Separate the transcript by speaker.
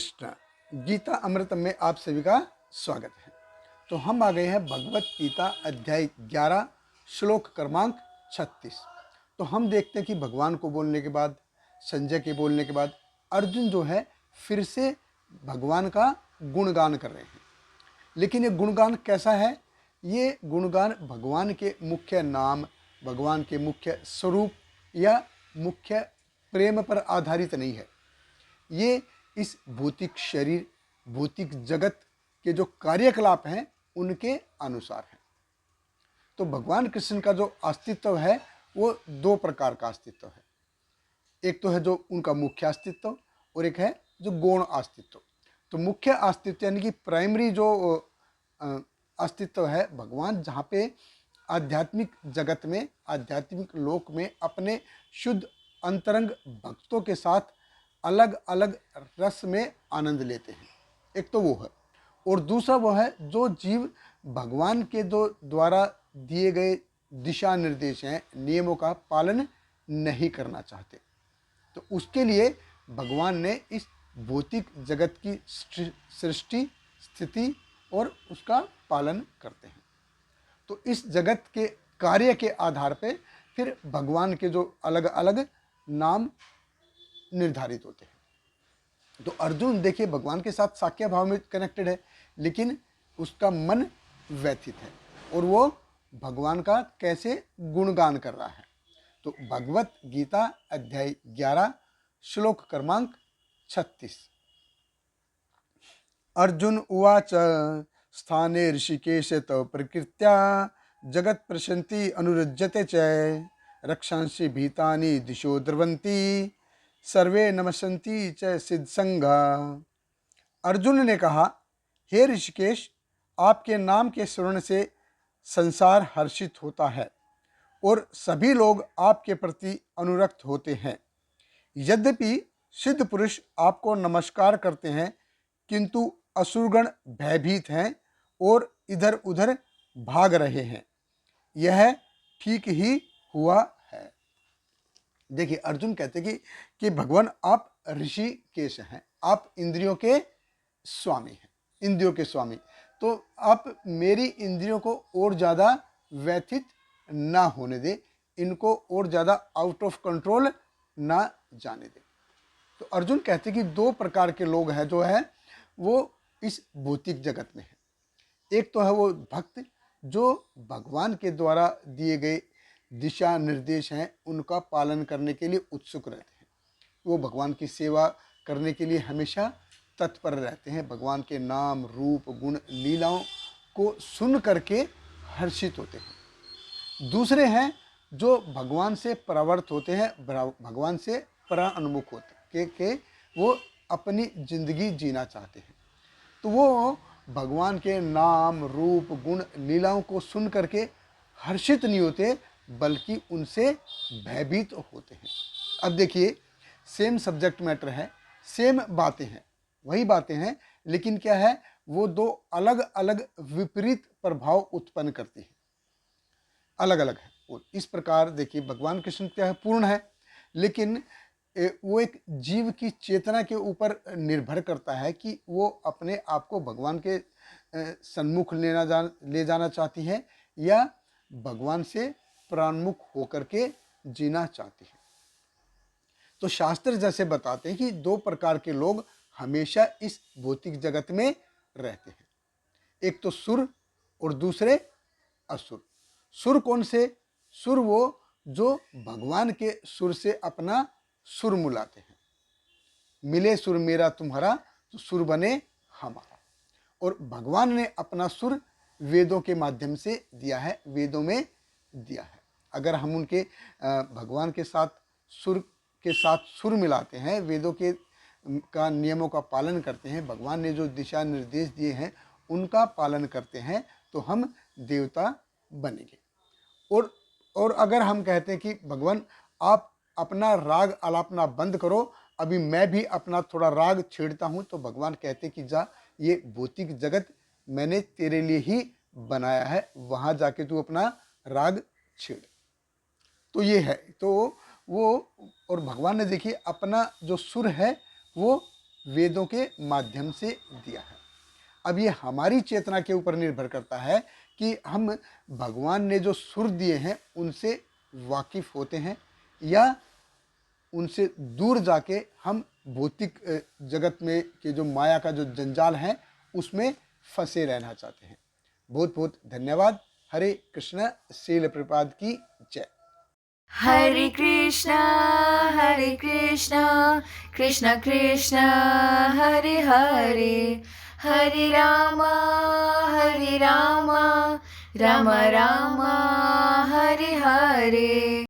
Speaker 1: कृष्ण। गीता अमृत में आप सभी का स्वागत है। तो हम आ गए हैं भगवत गीता अध्याय 11 श्लोक क्रमांक 36। तो हम देखते हैं कि भगवान को बोलने के बाद, संजय के बोलने के बाद अर्जुन जो है फिर से भगवान का गुणगान कर रहे हैं। लेकिन ये गुणगान कैसा है? ये गुणगान भगवान के मुख्य नाम, भगवान के मुख्य स्वरूप या मुख्य प्रेम पर आधारित नहीं है। ये इस भौतिक शरीर, भौतिक जगत के जो कार्यकलाप हैं उनके अनुसार है। तो भगवान कृष्ण का जो अस्तित्व है वो दो प्रकार का अस्तित्व है। एक तो है जो उनका मुख्य अस्तित्व और एक है जो गौण अस्तित्व। तो मुख्य अस्तित्व यानी कि प्राइमरी जो अस्तित्व है भगवान, जहाँ पे आध्यात्मिक जगत में, आध्यात्मिक लोक में अपने शुद्ध अंतरंग भक्तों के साथ अलग अलग रस में आनंद लेते हैं। एक तो वो है, और दूसरा वो है जो जीव भगवान के द्वारा दिए गए दिशा निर्देश हैं, नियमों का पालन नहीं करना चाहते। तो उसके लिए भगवान ने इस भौतिक जगत की सृष्टि, स्थिति और उसका पालन करते हैं। तो इस जगत के कार्य के आधार पे फिर भगवान के जो अलग अलग नाम निर्धारित होते हैं। तो अर्जुन देखिए भगवान के साथ साख्य भाव में कनेक्टेड है, लेकिन उसका मन व्यथित है और वो भगवान का कैसे गुणगान कर रहा है। तो भगवत गीता अध्याय 11 श्लोक क्रमांक 36। अर्जुन उवाच स्थाने ऋषिकेश तव प्रकृत्या जगत प्रशंति अनुरज्यते च रक्षांसि भीतानि दिशो द्रवन्ति सर्वे नमस्सन्ति च सिद्धसंगा। अर्जुन ने कहा, हे ऋषिकेश, आपके नाम के स्मरण से संसार हर्षित होता है और सभी लोग आपके प्रति अनुरक्त होते हैं। यद्यपि सिद्ध पुरुष आपको नमस्कार करते हैं, किंतु असुरगण भयभीत हैं और इधर उधर भाग रहे हैं। यह ठीक ही हुआ है। देखिए अर्जुन कहते कि भगवान आप ऋषिकेश हैं, आप इंद्रियों के स्वामी हैं, इंद्रियों के स्वामी। तो आप मेरी इंद्रियों को और ज़्यादा व्यथित ना होने दे, इनको और ज़्यादा आउट ऑफ कंट्रोल ना जाने दे। तो अर्जुन कहते कि दो प्रकार के लोग हैं जो है वो इस भौतिक जगत में है। एक तो है वो भक्त जो भगवान के द्वारा दिए गए दिशा निर्देश हैं उनका पालन करने के लिए उत्सुक रहते हैं। वो भगवान की सेवा करने के लिए हमेशा तत्पर रहते हैं, भगवान के नाम, रूप, गुण, लीलाओं को सुन करके हर्षित होते हैं। दूसरे हैं जो भगवान से प्रवृत्त होते हैं, भगवान से परान्मुख होते के वो अपनी जिंदगी जीना चाहते हैं। तो वो भगवान के नाम, रूप, गुण, लीलाओं को सुन करके हर्षित नहीं होते, बल्कि उनसे भयभीत होते हैं। अब देखिए सेम सब्जेक्ट मैटर है, सेम बातें हैं, वही बातें हैं, लेकिन क्या है वो दो अलग अलग विपरीत प्रभाव उत्पन्न करती है, अलग अलग है। और इस प्रकार देखिए भगवान कृष्ण क्या है, पूर्ण है, लेकिन वो एक जीव की चेतना के ऊपर निर्भर करता है कि वो अपने आप को भगवान के सन्मुख ले जाना चाहती है या भगवान से प्राणमुख होकर के जीना चाहती है। तो शास्त्र जैसे बताते हैं कि दो प्रकार के लोग हमेशा इस भौतिक जगत में रहते हैं। एक तो सुर और दूसरे असुर। सुर कौन से? सुर वो जो भगवान के सुर से अपना सुर मिलाते हैं। मिले सुर मेरा तुम्हारा तो सुर बने हमारा। और भगवान ने अपना सुर वेदों के माध्यम से दिया है, वेदों में दिया है। अगर हम उनके भगवान के साथ सुर मिलाते हैं, वेदों के का नियमों का पालन करते हैं, भगवान ने जो दिशा निर्देश दिए हैं उनका पालन करते हैं, तो हम देवता बनेंगे। और अगर हम कहते हैं कि भगवान आप अपना राग आलापना बंद करो, अभी मैं भी अपना थोड़ा राग छेड़ता हूँ, तो भगवान कहते कि जा, ये भौतिक जगत मैंने तेरे लिए ही बनाया है, वहाँ जाके तू अपना राग छेड़। तो ये है। तो वो, और भगवान ने देखिए अपना जो सुर है वो वेदों के माध्यम से दिया है। अब ये हमारी चेतना के ऊपर निर्भर करता है कि हम भगवान ने जो सुर दिए हैं उनसे वाकिफ होते हैं या उनसे दूर जाके हम भौतिक जगत में के जो माया का जो जंजाल है उसमें फंसे रहना चाहते हैं। बहुत बहुत धन्यवाद। हरे कृष्ण। श्रील प्रभुपाद की जय।
Speaker 2: Hare Krishna, Hare Krishna, Krishna Krishna, Hare Hare, Hare Rama, Hare Rama, Rama Rama, Hare Hare.